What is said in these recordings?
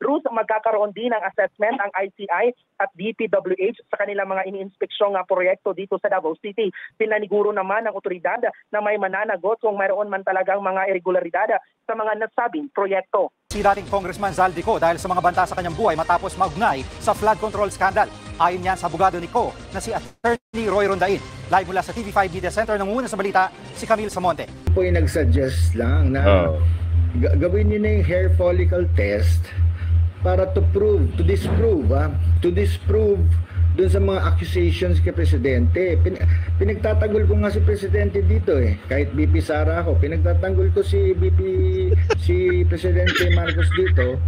Bruce, magkakaroon din ng assessment ang ICI at DPWH sa kanilang mga iniinspeksyong proyekto dito sa Davao City. Pinaniguro naman ng otoridad na may mananagot kung mayroon man talagang mga irregularidad sa mga nasabing proyekto. Si dating Congressman Zaldico dahil sa mga banta sa kanyang buhay matapos maugnay sa flood control scandal. Ayon niyan sa abogado ni Co na si Attorney Roy Rondain. Live mula sa TV5 Media Center, nanguna sa balita si Camille Samonte. Po yung nag-suggest lang na gawin niyo na yung hair follicle test para to disprove dun sa mga accusations kay Presidente. Pinagtatanggol ko nga si Presidente dito Kahit BP Sara ako, pinagtatanggol ko si Presidente Marcos dito.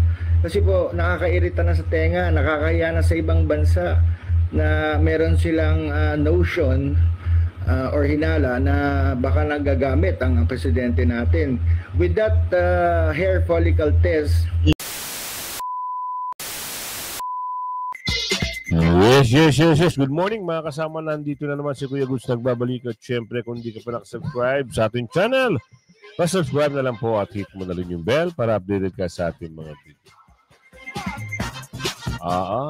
Kasi po, nakakairita na sa tenga, nakakahiya na sa ibang bansa na meron silang notion or hinala na baka nagagamit ang Presidente natin. With that hair follicle test, Yes. Good morning mga kasama. Nandito na naman si Kuya Gus nagbabalik. At syempre kung hindi ka pa nakasubscribe sa ating channel, pasubscribe na lang po at hit mo na rin yung bell para updated ka sa ating mga video.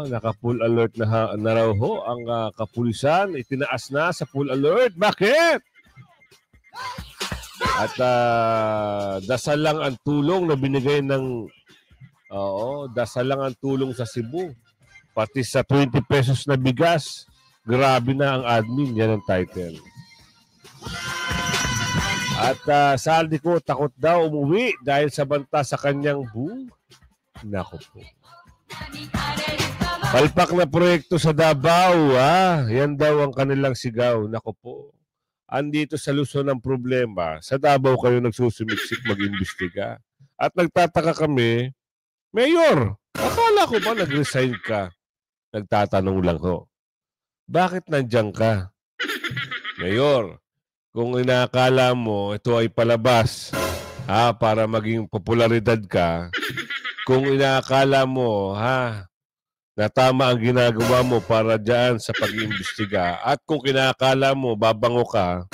Naka-full alert na raw ho ang kapulisan. Itinaas na sa full alert. Bakit? At dasal lang ang tulong na binigay ng dasal lang ang tulong sa Cebu. Pati sa 20 pesos na bigas, grabe na ang admin. Yan ang title. At Zaldico takot daw umuwi dahil sa banta sa kanyang Nako po. Palpak na proyekto sa Davao. Yan daw ang kanilang sigaw. Nako po. Andito sa Luzon ang problema. Sa Davao kayo nagsusumiksik mag-imbestiga. At nagtataka kami, Mayor, akala ko ba nag-resign ka? Nagtatanong lang ko. Bakit nandiyan ka? Mayor, kung inaakala mo ito ay palabas para maging popularidad ka, kung inaakala mo na tama ang ginagawa mo para dyan sa pag-iimbestiga, at kung kinakala mo babango ka,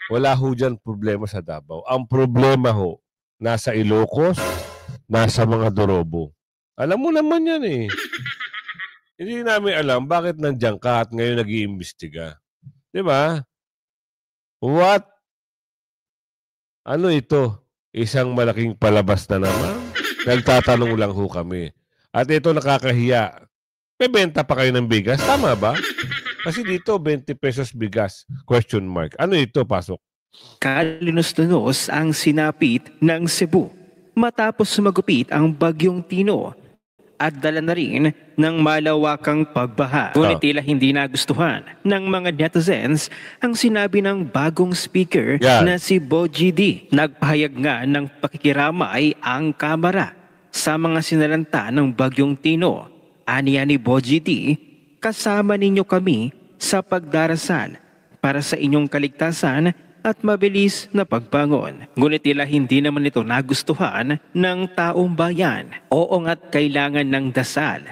wala ho dyan problema sa Davao. Ang problema ho, nasa Ilocos, nasa mga Dorobo. Alam mo naman yan Hindi namin alam bakit nandiyan ka at ngayon nag-iimbestiga. Di ba? What? Ano ito? Isang malaking palabas na naman? Nagtatanong lang ho kami. At ito nakakahiya. May benta pa kayo ng bigas? Tama ba? Kasi dito 20 pesos bigas. Question mark. Ano ito? Pasok. Kalinos-lunos ang sinapit ng Cebu matapos sumagupit ang Bagyong Tino at dala na rin ng malawakang pagbaha. Ngunit tila hindi nagustuhan ng mga netizens ang sinabi ng bagong speaker na si Bogie D. Nagpahayag nga ng pakikiramay ang Kamara sa mga sinalanta ng Bagyong Tino. Aniya ni Bogie D, kasama ninyo kami sa pagdarasal para sa inyong kaligtasan at mabilis na pagbangon. Ngunit tila hindi naman ito nagustuhan ng taong bayan. Oo nga't kailangan ng dasal.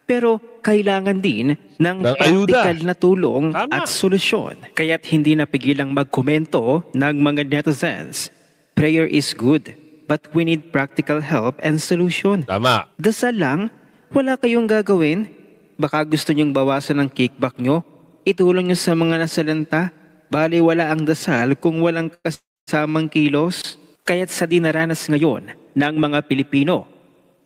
Pero kailangan din ng praktikal na tulong at solusyon. Kaya't hindi napigilang magkomento ng mga netizens. Prayer is good, but we need practical help and solution. Tama. Dasal lang, wala kayong gagawin. Baka gusto nyong bawasan ng kickback nyo. Itulong nyo sa mga nasalanta. Bali wala ang dasal kung walang kasamang kilos. Kaya't sa dinaranas ngayon ng mga Pilipino,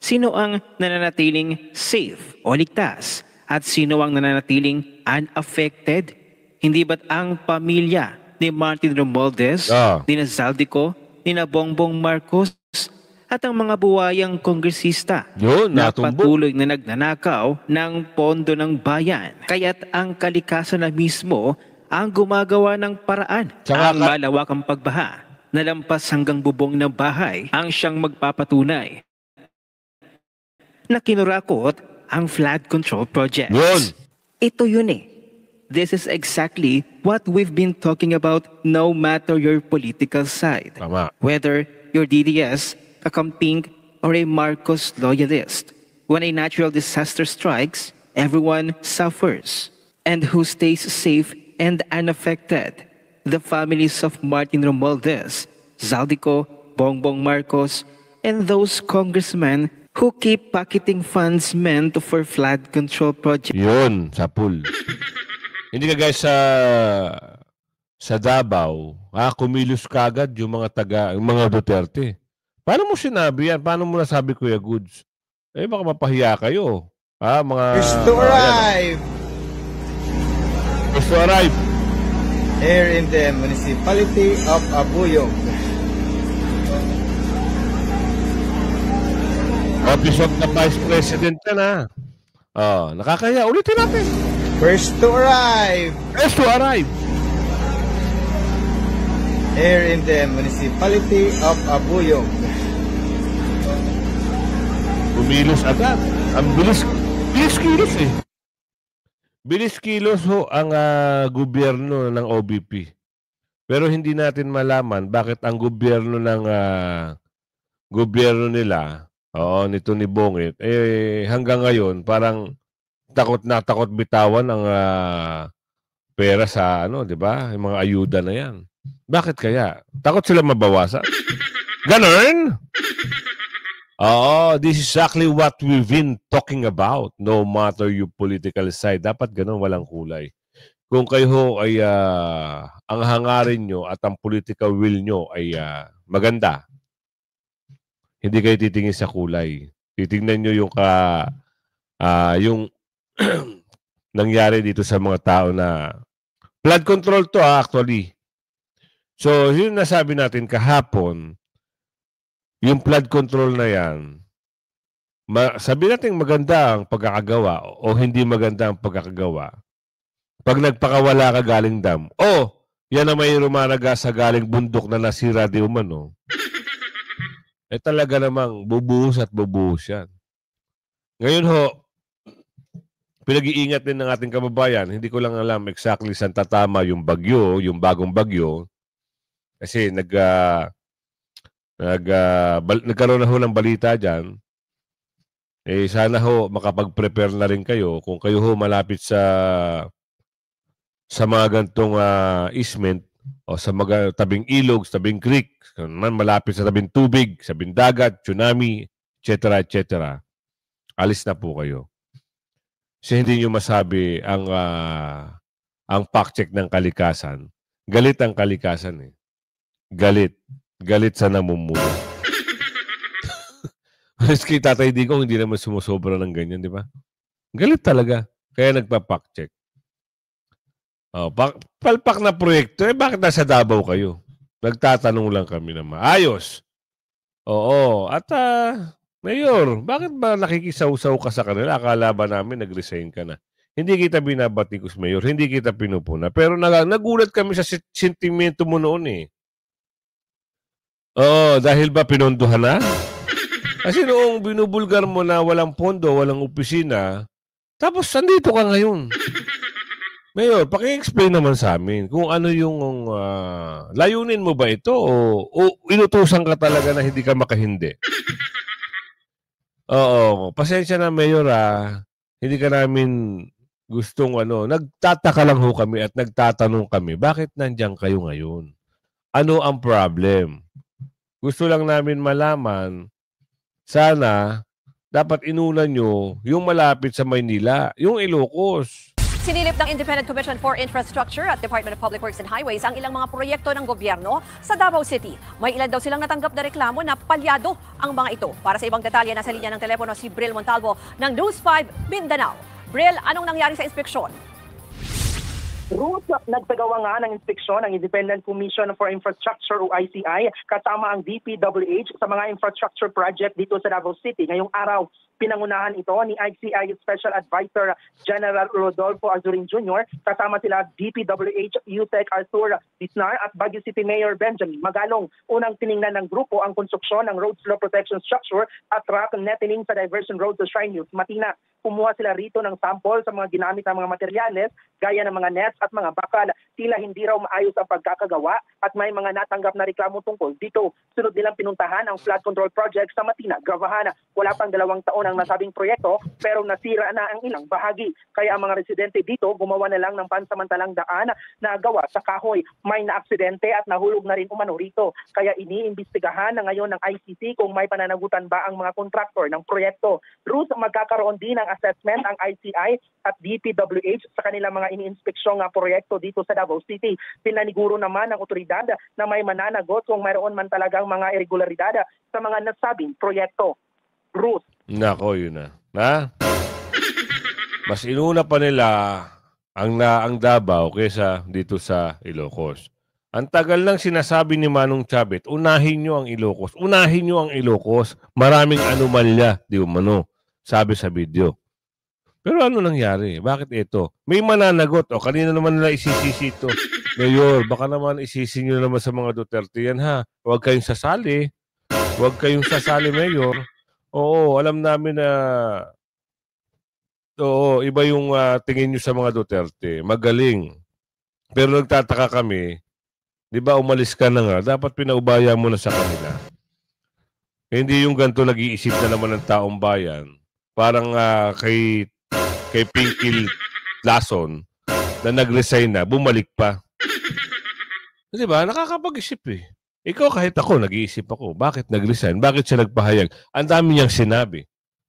sino ang nananatiling safe o ligtas at sino ang nananatiling unaffected? Hindi ba't ang pamilya ni Martin Romualdez, ni Zaldico, ni Bongbong Marcos at ang mga buwayang kongresista na patuloy na nagnanakaw ng pondo ng bayan? Kaya't ang kalikasan na mismo ang gumagawa ng paraan. Ang malawakang pagbaha na lampas hanggang bubong ng bahay ang siyang magpapatunay na kinurakot ang flood control projects. Ito yun This is exactly what we've been talking about no matter your political side. Tama. Whether you're DDS, a camping, or a Marcos loyalist. When a natural disaster strikes, everyone suffers. And who stays safe and unaffected? The families of Martin Romualdez, Zaldico, Bongbong Marcos, and those congressmen who keep pocketing funds meant for flood control projects. Yun, sa pool. Hindi ka guys sa Davao, kumilos kagad yung mga Duterte. Paano mo sinabi yan? Paano mo nasabi, Kuya Goods? Baka mapahiya kayo. First to arrive. First to arrive. Here in the municipality of Abuyog. Office of the Vice President ka na. Nakakaya. Ulitin natin. First to arrive. First to arrive. Here in the municipality of Abuyog. Kumilos agad. Ang bilis kilos eh. Bilis kilos ho ang gobyerno ng OBP. Pero hindi natin malaman bakit ang gobyerno ng gobyerno nila, nito ni Bongit, hanggang ngayon parang takot na takot bitawan ang pera sa di ba? Yung mga ayuda na yan. Bakit kaya? Takot sila mabawasan? Ganon? This is exactly what we've been talking about. No matter your political side, dapat ganon, walang kulay. Kung kayo ho ay ang hangarin nyo at ang political will nyo ay maganda, hindi kayo titingin sa kulay. Titingnan nyo yung nangyari dito sa mga tao na flood control to actually. So, yun nasabi natin kahapon, yung flood control na yan, sabi natin maganda ang pagkakagawa o hindi maganda ang pagkakagawa. Pag nagpakawala ka galing dam, yan na may rumaraga sa galing bundok na nasira di umano, talaga namang bubuhos at bubuhos yan. Ngayon ho, pinag-iingat din ng ating kababayan, hindi ko lang alam exactly saan tatama yung bagyo, yung bagong bagyo, kasi nagkaroon na ho ng balita dyan. Sana ho makapag-prepare na rin kayo kung kayo ho malapit sa mga gantong easement o sa mga tabing ilog, tabing creek, man malapit sa tabing tubig, sa dagat, tsunami, etc. etc. Alis na po kayo. Kasi hindi nyo masabi ang fact check ng kalikasan. Galit ang kalikasan eh. Galit. Galit sa namumuno. Maski Tatay Digong hindi naman sumusobra ng ganyan, di ba? Galit talaga. Kaya nagpa-fact check. Palpak na proyekto, bakit nasa Davao kayo? Nagtatanong lang kami na maayos. Oo. At, Mayor, bakit ba nakikisaw-saw ka sa kanila? Akala ba namin nag-resign ka na? Hindi kita binabatikos, Mayor. Hindi kita pinupuna. Pero nagulat kami sa sentimento mo noon eh. Dahil ba pinondohan na? Kasi noong binubulgar mo na walang pondo, walang opisina, tapos andito ka ngayon. Mayor, paki-explain naman sa amin kung ano yung layunin mo ba ito o inutusan ka talaga na hindi ka makahindi. Pasensya na Mayor hindi ka namin gustong nagtataka lang ho kami at nagtatanong kami, bakit nandiyan kayo ngayon? Ano ang problem? Gusto lang namin malaman, sana dapat inunan nyo yung malapit sa Maynila, yung Ilocos. Sinilip ng Independent Commission for Infrastructure at Department of Public Works and Highways ang ilang mga proyekto ng gobyerno sa Davao City. May ilan daw silang natanggap na reklamo na palyado ang mga ito. Para sa ibang detalye, nasa linya ng telepono si Bril Montalvo ng News 5 Mindanao. Bril, anong nangyari sa inspeksyon? Ruth, nagpagawa nga ng inspeksyon ng Independent Commission for Infrastructure o ICI kasama ang DPWH sa mga infrastructure project dito sa Davao City. Ngayong araw, pinangunahan ito ni ICI Special Advisor General Rodolfo Azurin Jr. Kasama sila DPWH USEC Arthur Bisnar at Baguio City Mayor Benjamin Magalong. Unang tiningnan ng grupo ang konstruksyon ng road slope protection structure at rock netting sa diversion road sa Shrine Hills, Matina. kumuha sila rito ng sample sa mga ginamit ng mga materyales gaya ng mga nets at mga bakal. Tila hindi raw maayos ang pagkakagawa at may mga natanggap na reklamo tungkol dito. Sunod nilang pinuntahan ang flood control project sa Matina, Gravahan. Wala pang 2 taon ang nasabing proyekto pero nasira na ang ilang bahagi. Kaya ang mga residente dito gumawa na lang ng pansamantalang daan na gawa sa kahoy. May naaksidente at nahulog na rin umano rito. Kaya iniimbestigahan na ngayon ng ICC kung may pananagutan ba ang mga kontraktor ng proyekto. Ruth, magkakaroon din ng assessment ang ICI at DPWH sa kanilang mga iniinspeksyong proyekto dito sa Davao City. Pinaniguro naman ng otoridad na may mananagot kung mayroon man talagang mga irregularidad sa mga nasabing proyekto. Ruth. Nako, yun na. Ha? Mas inuna pa nila ang Davao kaysa dito sa Ilocos. Ang tagal nang sinasabi ni Manong Chavit, unahin nyo ang Ilocos. Unahin nyo ang Ilocos. Maraming anomalya, di umano, sabi sa video. Pero ano nangyari? Bakit ito? May mananagot. O, kanina naman nila isisisi ito. Mayor, baka naman isisi nyo naman sa mga Duterte yan, ha? Huwag kayong sasali. Huwag kayong sasali, Mayor. Oo, alam namin na iba yung tingin nyo sa mga Duterte. Magaling. Pero nagtataka kami, di ba umalis ka na nga, dapat pinaubaya mo na sa kanila. Hindi yung ganito nag-iisip na naman ng taong bayan. Parang kay Pinky Lason na nag-resign na, bumalik pa. Di ba? Nakakapag-isip eh. Ikaw kahit ako, nag-iisip ako. Bakit nag-resign? Bakit siya nagpahayag? Ang dami niyang sinabi.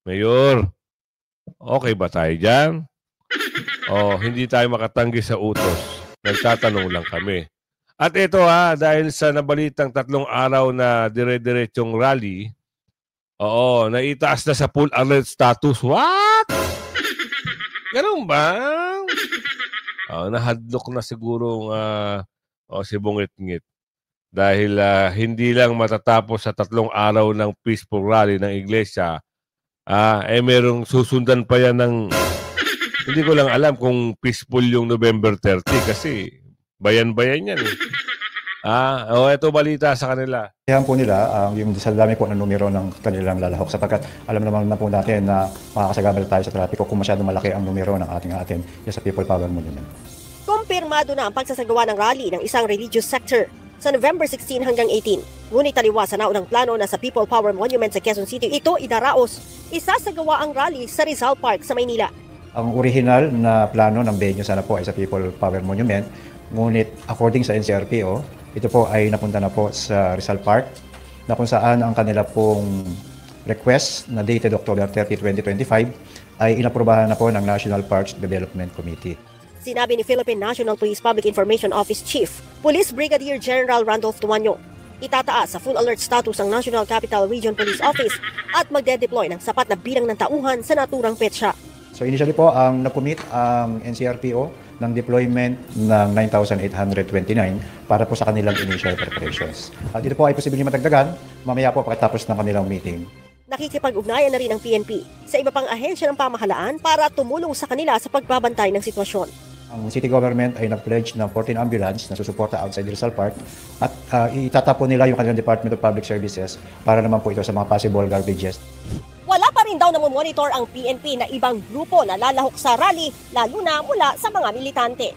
Mayor, okay ba tayo dyan? Hindi tayo makatanggi sa utos. Nagtatanong lang kami. At ito dahil sa nabalitang 3 araw na dire-diretsong rally, naitaas na sa full alert status. What? Ganun ba? Nahadlok na siguro si Bungit-ngit. Dahil hindi lang matatapos sa 3 araw ng peaceful rally ng iglesia, merong susundan pa yan ng, hindi ko lang alam kung peaceful yung November 30 kasi bayan-bayan yan eh. Ito balita sa kanila. Kaya po nila yung sa dami po ng numero ng kanilang lalahok sapagkat alam naman na po natin na makakasagabal tayo sa trapiko kung masyadong malaki ang numero ng ating sa People Power Movement. Kumpirmado na ang pagsasagawa ng rally ng isang religious sector sa November 16 hanggang 18. Ngunit taliwas sa naunang plano na sa People Power Monument sa Quezon City, ito idaraos. Isasagawa ang rally sa Rizal Park sa Maynila. Ang original na plano ng venue sana po ay sa People Power Monument. Ngunit according sa NCRPO, ito po ay napunta na po sa Rizal Park na kung saan ang kanila pong request na dated October 30, 2025 ay inaprubahan na po ng National Parks Development Committee. Sinabi ni Philippine National Police Public Information Office Chief, Police Brigadier General Randolph Tuanyo, itataas sa full alert status ang National Capital Region Police Office at magde-deploy ng sapat na bilang ng tauhan sa naturang petsa. So initially po, ang nag-commit ang NCRPO ng deployment ng 9,829 para po sa kanilang initial preparations. At ito po ay posibleng matagdagan mamaya po pagkatapos ng kanilang meeting. Nakikipag-ugnayan na rin ang PNP sa iba pang ahensya ng pamahalaan para tumulong sa kanila sa pagbabantay ng sitwasyon. Ang city government ay nag-pledge ng 14 ambulance na susuporta outside Rizal Park at itatapon nila yung kanilang Department of Public Services para naman po ito sa mga possible garbages. Wala pa rin daw namomonitor ang PNP na ibang grupo na lalahok sa rally, lalo na mula sa mga militante.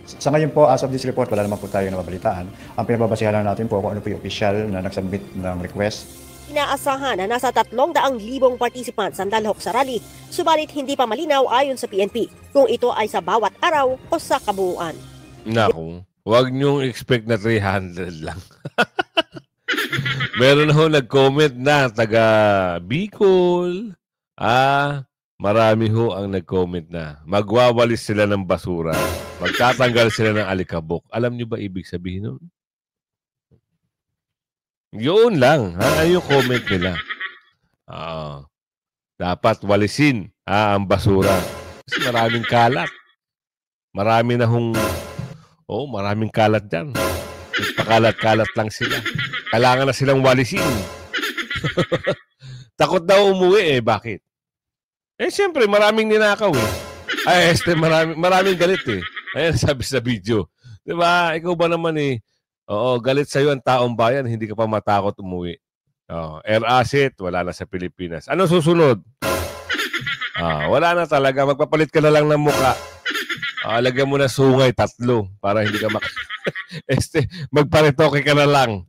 Sa ngayon po, as of this report, wala naman po tayo na mabalitaan. Ang pinagbabasihan lang natin po kung ano po yung official na nag-submit ng request. Inaasahan na nasa 300,000 participants ang lalahok sa rally, subalit hindi pa malinaw ayon sa PNP kung ito ay sa bawat araw o sa kabuuan. Naku, huwag niyong expect na 300 lang. Meron ho nag-comment na taga Bicol. Marami ho ang nag-comment na. Magwawalis sila ng basura. Magtatanggal sila ng alikabok. Alam niyo ba ibig sabihin nun? Yun lang. Yung comment nila. Dapat walisin ang basura. Kasi maraming kalat. Marami na maraming kalat dyan. Pakalat-kalat lang sila. Kailangan na silang walisin. Takot daw umuwi Bakit? Siyempre, maraming ninakaw maraming galit Ayan, sabi sa video. Diba? Ikaw ba naman galit sa'yo ang taong bayan, hindi ka pa matakot umuwi. Air asset, wala na sa Pilipinas. Ano susunod? Wala na talaga. Magpapalit ka na lang ng muka. Lagyan mo na sungay 3 para hindi ka magparitoke ka na lang.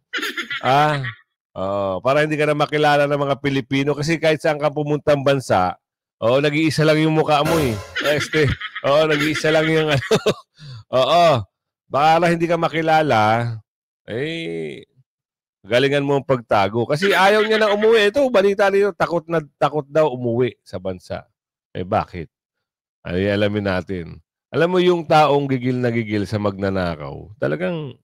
Para hindi ka na makilala ng mga Pilipino kasi kahit saan ka pumuntang bansa, nag-iisa lang yung mukha mo eh. Nag-iisa lang yung baka hindi ka makilala, galingan mo ang pagtago. Kasi ayaw niya na umuwi. Ito, balita nito, takot daw umuwi sa bansa. Bakit? Alamin natin. Alam mo yung taong gigil na gigil sa magnanakaw, talagang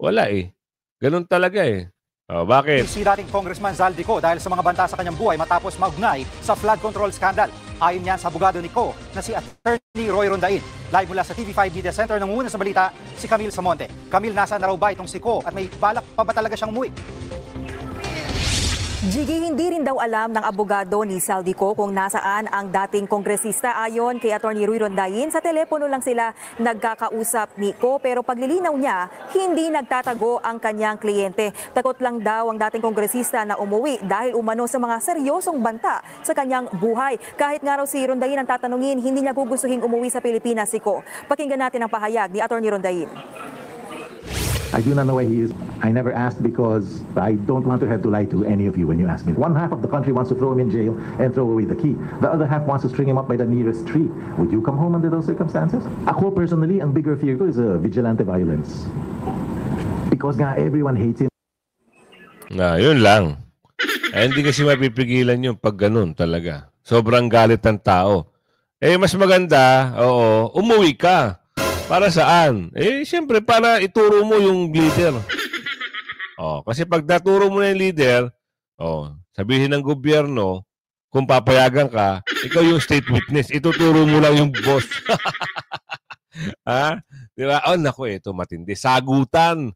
wala eh. Ganun talaga eh. Bakit? Si dating Congressman Zaldico dahil sa mga banta sa kanyang buhay matapos maugnay sa flood control scandal. Ayon yan sa abogado ni Co na si Attorney Roy Rondain. Live mula sa TV5 Media Center ng una sa balita, si Camille Samonte. Camille, nasaan na raw ba itong si Co at may balak pa ba talaga siyang umuwi? Jiggy, hindi rin daw alam ng abogado ni Zaldico kung nasaan ang dating kongresista. Ayon kay Attorney Roy Rondain, sa telepono lang sila nagkakausap ni Co pero paglilinaw niya, hindi nagtatago ang kanyang kliyente. Takot lang daw ang dating kongresista na umuwi dahil umano sa mga seryosong banta sa kanyang buhay. Kahit nga raw si Rondain ang tatanungin, hindi niya gugustuhin umuwi sa Pilipinas si Co. Pakinggan natin ang pahayag ni Attorney Rondain. I do not know where he is. I never asked because I don't want to have to lie to any of you when you ask me. One half of the country wants to throw him in jail and throw away the key. The other half wants to string him up by the nearest tree. Would you come home under those circumstances? Ako personally, ang bigger fear ko is vigilante violence. Because nga everyone hates him. Yun lang. Hindi kasi mapipigilan yung pag ganun talaga. Sobrang galit ng tao. Mas maganda, umuwi ka. Para saan? Siyempre, para ituro mo yung leader. Kasi pag naturo mo na yung leader, sabihin ng gobyerno, kung papayagan ka, ikaw yung state witness, ituturo mo lang yung boss. Diba? Naku, ito matindi. Sagutan.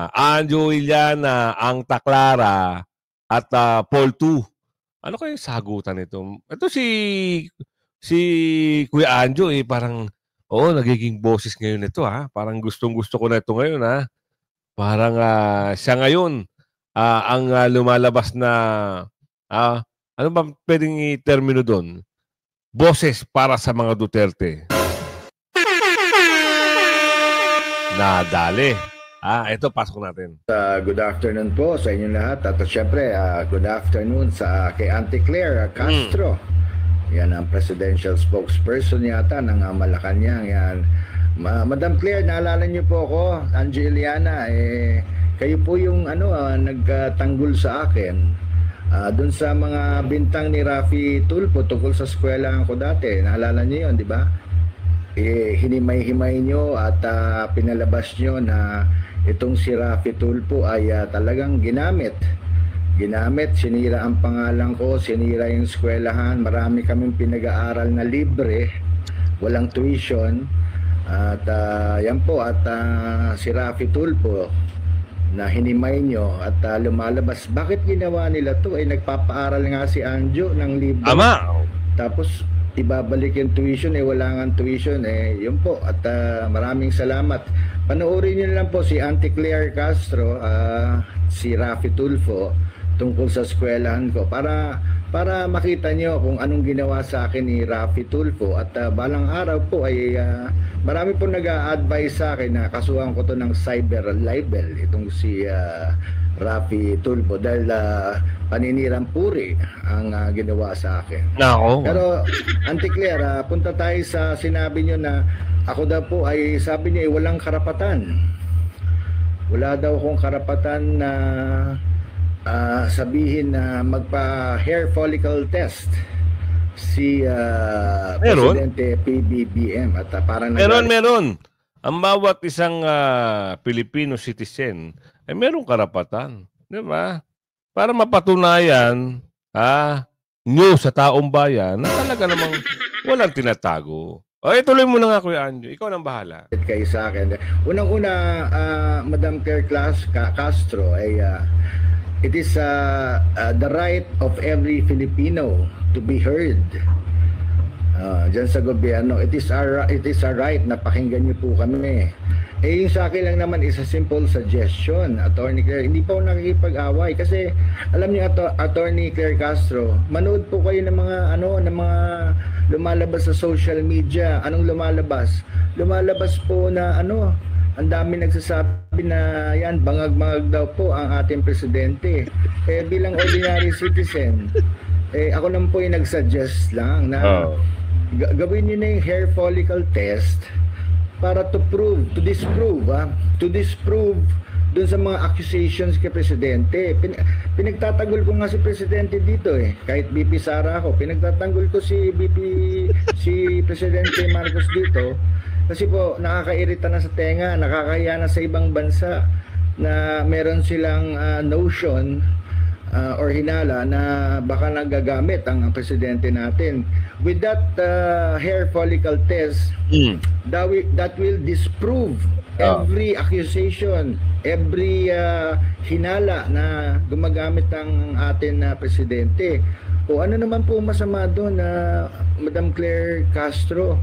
Anjo Iliana, ang Taklara, at Paul 2. Ano kayo sagutan ito? Ito si Kuya Anjo, parang nagiging boses ngayon ito Parang gustong-gusto ko na ito ngayon Parang siya ngayon ang lumalabas na ano ba pwedeng i-termino doon? Boses para sa mga Duterte. Nadali. Ito pasok natin. Good afternoon po sa inyong lahat at syempre good afternoon sa kay Auntie Claire Castro. Yan ang presidential spokesperson yata ng Malacanang. Yan. Madam Claire, naalala niyo po ako, Angeliana, kayo po yung nagtanggol sa akin doon sa mga bintang ni Rafi Tulfo tungkol sa eskwelahan ko dati. Naalala niyo yun, di ba? Hinimay-himay niyo at pinalabas niyo na itong si Rafi Tulfo ay talagang ginamit, sinira ang pangalan ko, sinira yung eskwelahan, marami kaming pinag-aaral na libre, walang tuition, at yan po, at si Rafi Tulfo na hinimay nyo at lumalabas. Bakit ginawa nila to? Nagpapaaral nga si Anjo ng libre. Tapos ibabalik yung tuition, wala nga tuition. Yun po, at maraming salamat. Panoorin nyo lang po si Auntie Claire Castro, si Rafi Tulfo, tungkol sa eskwelahan ko para makita nyo kung anong ginawa sa akin ni Rafi Tulfo at balang araw po ay marami po nag-a-advise sa akin na kasuhan ko to ng cyber libel itong si Rafi Tulfo dahil paninirang puri ang ginawa sa akin. Pero Auntie Claire, punta tayo sa sinabi nyo na ako daw po ay sabi niyo walang karapatan. Wala daw akong karapatan na sabihin na magpa-hair follicle test si Presidente PBBM at parang meron. Ang bawat isang Filipino citizen ay merong karapatan, di ba? Para mapatunayan nyo sa taong bayan na talaga namang walang tinatago. Tuloy mo na nga, Kuya Anjo. Ikaw nang bahala. Kayo sa akin. Unang-una, Madam Claire Castro ay it is the right of every Filipino to be heard diyan sa gobyerno. It is our right na pakinggan niyo po kami. Yung sa akin lang naman is a simple suggestion, Attorney Claire. Hindi pa ako nakikipag-away kasi alam niyo, Attorney Claire Castro, manood po kayo ng mga ng mga lumalabas sa social media. Anong lumalabas? Lumalabas po na ang dami nagsasabi na yan, bangag-bangag daw po ang ating presidente. Bilang ordinary citizen, ako naman po yung nag-suggest lang na gawin niyo na yung hair follicle test para to disprove dun sa mga accusations kay Presidente. Pinagtatanggol ko nga si Presidente dito kahit BP Sara ako, pinagtatanggol ko si Presidente Marcos dito kasi po nakakairita na sa tenga, nakakahiya na sa ibang bansa na meron silang notion or hinala na baka nagagamit ang presidente natin. With that hair follicle test, that will disprove every accusation, every hinala na gumagamit ang atin na presidente. O ano naman po masama doon na Madam Claire Castro?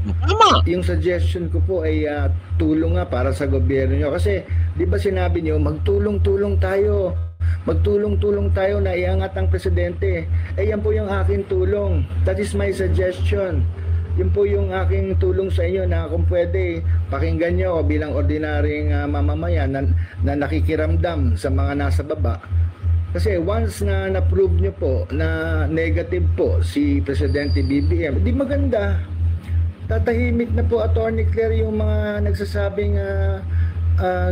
Yung suggestion ko po ay tulong nga para sa gobyerno nyo. Kasi di ba sinabi nyo, magtulong-tulong tayo na iangat ang presidente. Yan po yung aking tulong. That is my suggestion. Yun po yung aking tulong sa inyo na kung pwede, pakinggan nyo bilang ordinaryong mamamayan na nakikiramdam sa mga nasa baba. Kasi once na na-prove nyo po na negative po si Presidente BBM, di maganda. Tatahimik na po, Attorney Claire, yung mga nagsasabing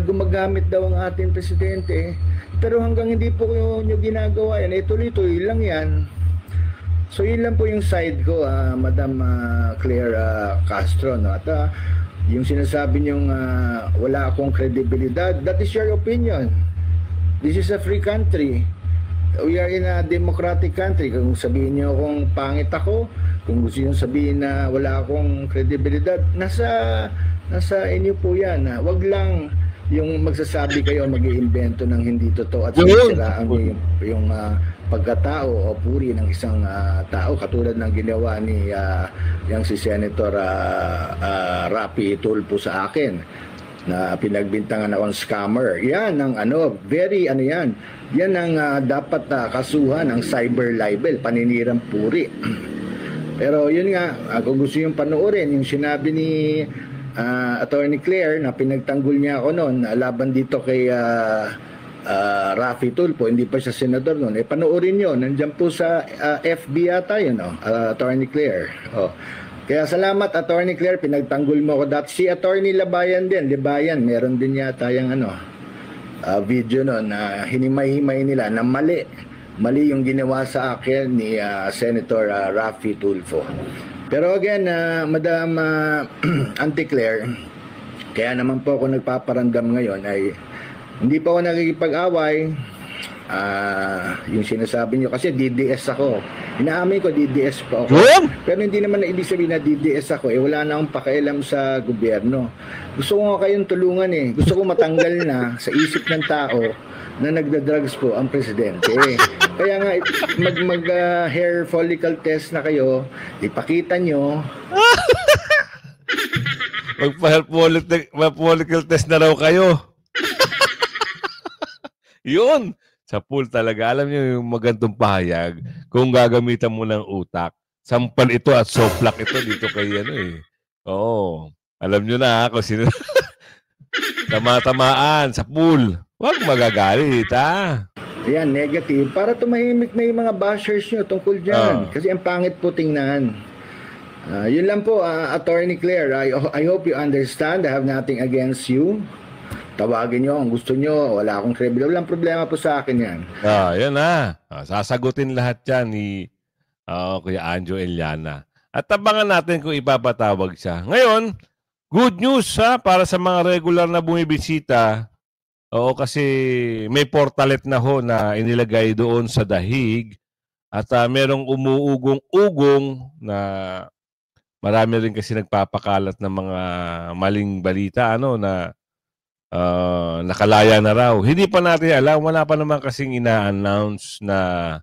gumagamit daw ang ating presidente. Pero hanggang hindi po nyo ginagawa yan, tuloy-tuloy lang yan. So yun lang po yung side ko, Madam Claire Castro. No? At yung sinasabi nyong wala akong credibilidad, that is your opinion. This is a free country. We are in a democratic country. Kung sabihin nyo kung pangit ako, kung gusto nyo sabihin na wala akong credibilidad, nasa inyo po yan. Wag lang yung magsasabi kayo mag-iimbento ng hindi totoo at sinisiraan yung pagkatao o puri ng isang tao katulad ng ginawa ni yang si Senator Rapi Tulfo sa akin na pinagbintangan akong scammer. Yan ang yan ang dapat kasuhan ng cyber libel, paninirang puri. Pero yun nga, kung gusto yung panoorin yung sinabi ni Attorney Claire na pinagtanggol niya ako noon laban dito kay Rafi Tulfo, hindi pa siya senador noon. Panoorin nyo, nandiyan po sa FB yata yun, Attorney Claire. Kaya salamat, Attorney Claire, pinagtanggol mo ako dati. Si Attorney Labayan din, meron din yata yung video noon na hinimay-himay nila na mali yung ginawa sa akin ni Senator Rafi Tulfo. Pero again, Madam Auntie Claire, kaya naman po ako nagpaparamdam ngayon ay hindi pa ako nakikipag-away. Yung sinasabi nyo kasi DDS ako. Inaamin ko DDS pa ako. Pero hindi naman na ibig sabihin na DDS ako. Wala na akong pakialam sa gobyerno. Gusto ko nga kayong tulungan Gusto ko matanggal na sa isip ng tao na nagda-drugs po ang presidente. Kaya nga mag hair follicle test na kayo, ipakita nyo. Mag-hair follicle test na raw kayo. Yun. Sa pool talaga. Alam niyo yung magandang pahayag kung gagamitan mo ng utak. Sampal ito at soplak ito dito kay Oo. Alam niyo na kung sino. Tama-tamaan sa pool. Huwag magagalit, Ayan, negative. Para tumahimik na yung mga bashers nyo tungkol dyan. Kasi ang pangit po tingnan. Yun lang po, Attorney Claire. I hope you understand. I have nothing against you. Tawagin nyo kung gusto nyo. Wala akong credibility. Walang problema po sa akin yan. Yan na. Sasagutin lahat yan ni Kuya Anjo Eliana. At tabangan natin kung ipapatawag siya. Ngayon, good news para sa mga regular na bumibisita. Oo, kasi may portalet na ho na inilagay doon sa dahig at merong umuugong-ugong na marami rin kasi nagpapakalat ng mga maling balita na nakalaya na raw. Hindi pa natin alam, wala pa naman kasing ina-announce na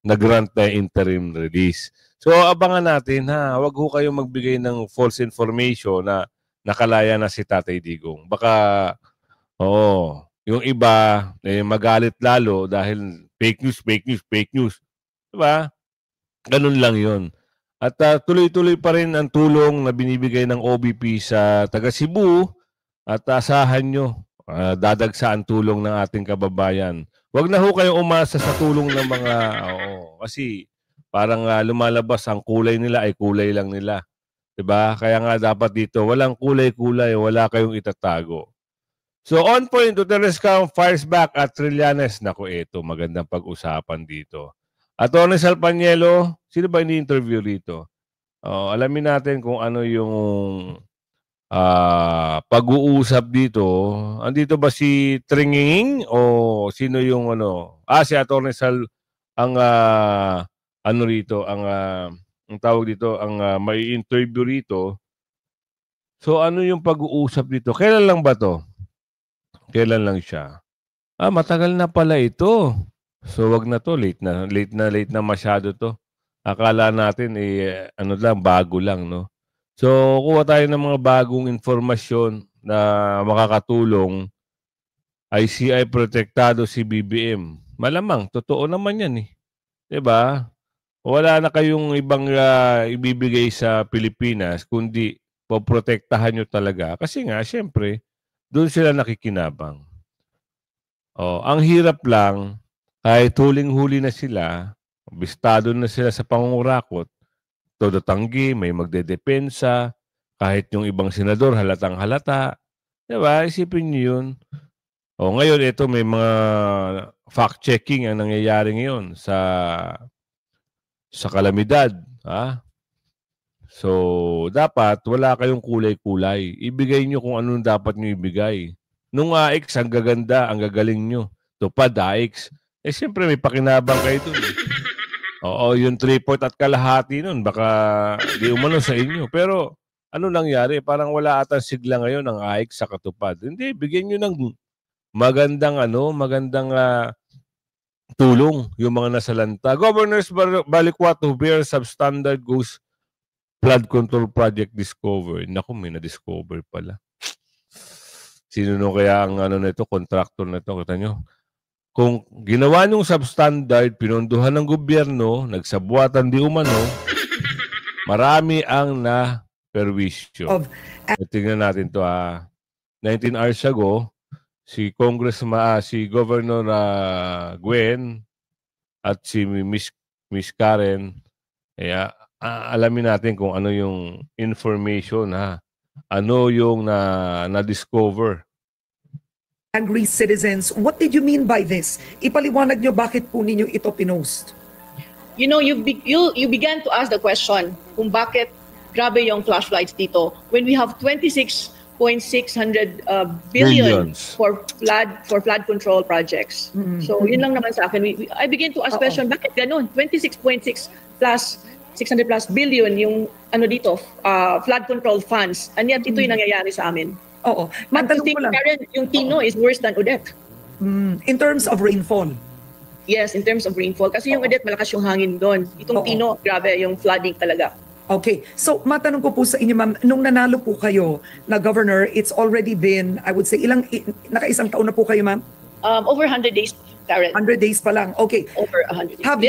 nag-grant na interim release. So abangan natin wag ho kayong magbigay ng false information na nakalaya na si Tatay Digong. Baka, yung iba, magalit lalo dahil fake news. Diba? Ganun lang yun. At tuloy-tuloy pa rin ang tulong na binibigay ng OBP sa taga Cebu at asahan nyo, dadagsa ang tulong ng ating kababayan. Huwag na ho kayong umasa sa tulong ng mga, kasi parang lumalabas ang kulay nila ay kulay lang nila. Diba? Kaya nga dapat dito, walang kulay-kulay, wala kayong itatago. So on point, Duterte count fires back at Trillanes. Naku, ito, magandang pag-usapan dito. Atty. Sal Panielo, sino ba ini-interview rito? Alamin natin kung ano yung pag-uusap dito. Andito ba si Tringing o sino yung si Atty. Sal ang rito, ang tawag dito, ang may interview rito. So ano yung pag-uusap dito? Kailan lang ba to? Kailan lang siya? Matagal na pala ito. So wag na to, late na masyado to. Akala natin bago lang, no? So kuha tayo ng mga bagong informasyon na makakatulong. ICI protektado si BBM. Malamang totoo naman 'yan eh. 'Di ba? Wala na kayong ibang ibibigay sa Pilipinas kundi poprotektahan nyo talaga. Kasi nga, syempre, doon sila nakikinabang. Ang hirap lang, kahit huling-huli na sila, bistado na sila sa pangungurakot, todo tanggi, may magdedepensa, kahit yung ibang senador halatang halata. Diba? Isipin nyo yun. Ngayon, ito may mga fact-checking ang nangyayari ngayon sa kalamidad. So, dapat wala kayong kulay-kulay. Ibigay nyo kung anong dapat nyo ibigay. Nung AX, ang gaganda, ang gagaling nyo. Tupad, AX. Siyempre, may pakinabang kayo dun. Yung 3-4 at kalahati nun, baka di umano sa inyo. Pero, ano nangyari? Parang wala atang sigla ngayon ang AX sa katupad. Hindi, bigyan nyo ng magandang tulong yung mga nasalanta. Governors Balicuato bear substandard goes flood control project discovered. Naku, may na-discover pala. Sino kaya ang nito, contractor na ito? Kita nyo? Kung ginawa nyong substandard, pinondohan ng gobyerno, nagsabuatan di umano, marami ang na-perwisyo. Tingnan natin to 19 hours ago, si Governor Gwen at si Miss Karen, alamin natin kung ano yung information, ano yung na-discover. Angry citizens, what did you mean by this? Ipaliwanag nyo bakit po ninyo ito pinost? You know, you began to ask the question kung bakit grabe yung flash floods dito when we have 26.600 billion for flood control projects. Mm-hmm. So yun lang naman sa akin. I begin to ask question, bakit ganun? 26.6 plus 600 plus billion yung dito, flood control funds. And yet, ito yung nangyayari sa amin. Oo. I think Karen, yung Tino is worse than Odette. In terms of rainfall? Yes, in terms of rainfall. Kasi yung Odette, malakas yung hangin doon. Itong Tino, grabe yung flooding talaga. Okay. So, matanong ko po sa inyo, ma'am, nung nanalo po kayo na governor, it's already been, I would say, nakaisang taon na po kayo, ma'am? Over 100 days, Karen. 100 days pa lang. Okay. Over 100 days. Have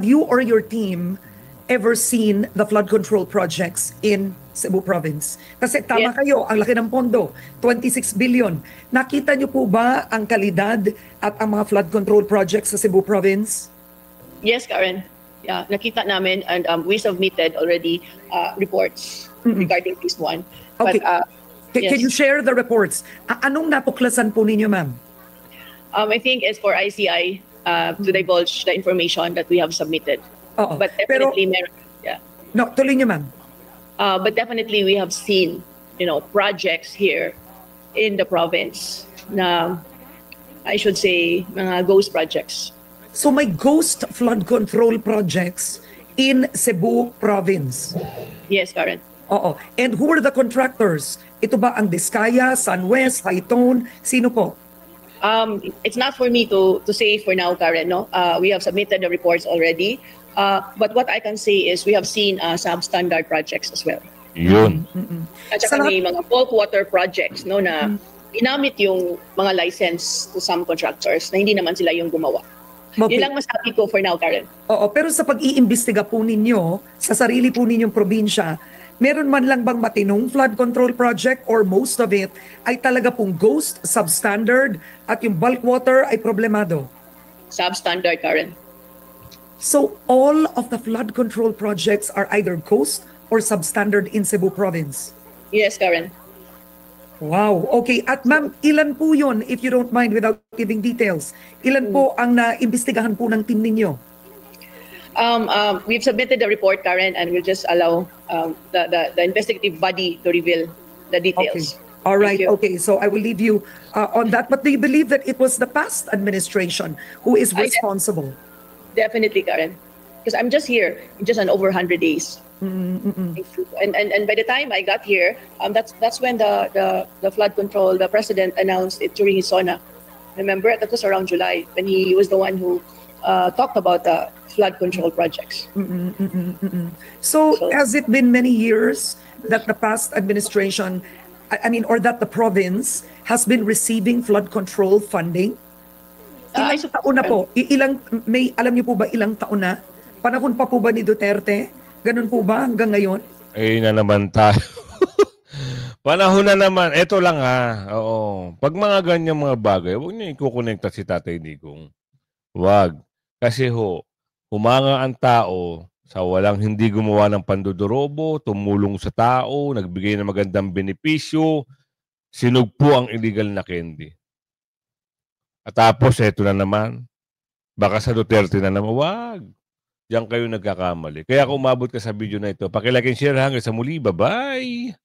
you or your team ever seen the flood control projects in Cebu Province? Kasi tama kayo, ang laki ng pondo, 26 billion. Nakita niyo po ba ang kalidad at ang mga flood control projects sa Cebu Province? Yes, Karen. Yeah, nakita namin and we submitted already reports regarding this one. Okay. But, Can you share the reports? Anong natuklasan po ninyo, ma'am? I think it's for ICI to divulge the information that we have submitted. But definitely, No, tuloy niyo, ma'am. But definitely, we have seen, projects here in the province na, I should say, mga ghost projects. So may ghost flood control projects in Cebu Province? Yes, Karen. Oo. And who are the contractors? Ito ba ang Diskaya, Sunwest, Hightone? Sino po? It's not for me to say for now, Karen. No, we have submitted the reports already. But what I can say is we have seen substandard projects as well. Yun. At saka may mga bulk water projects no na ginamit yung mga license to some contractors na hindi naman sila yung gumawa. Okay. Yun lang masabi ko for now, Karen. Oo, pero sa pag-iimbestiga po ninyo, sa sarili po ninyong probinsya, meron man lang bang matinong flood control project or most of it ay talaga pong ghost, substandard, at yung bulk water ay problemado? Substandard, Karen. So all of the flood control projects are either ghost or substandard in Cebu province? Yes, Karen. Wow. Okay. At ma'am, ilan po yun, if you don't mind, without giving details? Ilan po ang naimbestigahan po ng team ninyo? We've submitted the report, Karen, and we'll just allow the investigative body to reveal the details. Okay. All right. Okay. So I will leave you on that. But do you believe that it was the past administration who is responsible? Definitely, Karen. Because I'm just here in just over 100 days. And by the time I got here, that's when the flood control, the president announced it during his SONA. Remember, that was around July when he was the one who talked about the flood control projects. So has it been many years that the past administration, or that the province has been receiving flood control funding? Ilang taon na po? Alam niyo po ba ilang taon na? Panahon pa po ba ni Duterte? Ganun po ba hanggang ngayon? Eh na naman tayo. Panahon na naman. Ito lang Oo. Pag mga ganyang mga bagay, huwag niyo ikukonekta si Tatay Digong. Huwag. Kasi humanga ang tao sa walang hindi gumawa ng pandudorobo, tumulong sa tao, nagbigay ng magandang benepisyo, sinugpo ang illegal na candy. At tapos, eto na naman. Baka sa Duterte na naman. Huwag. Diyan kayo nagkakamali. Kaya kung umabot ka sa video na ito, pakilike and share hanggang sa muli. Bye-bye!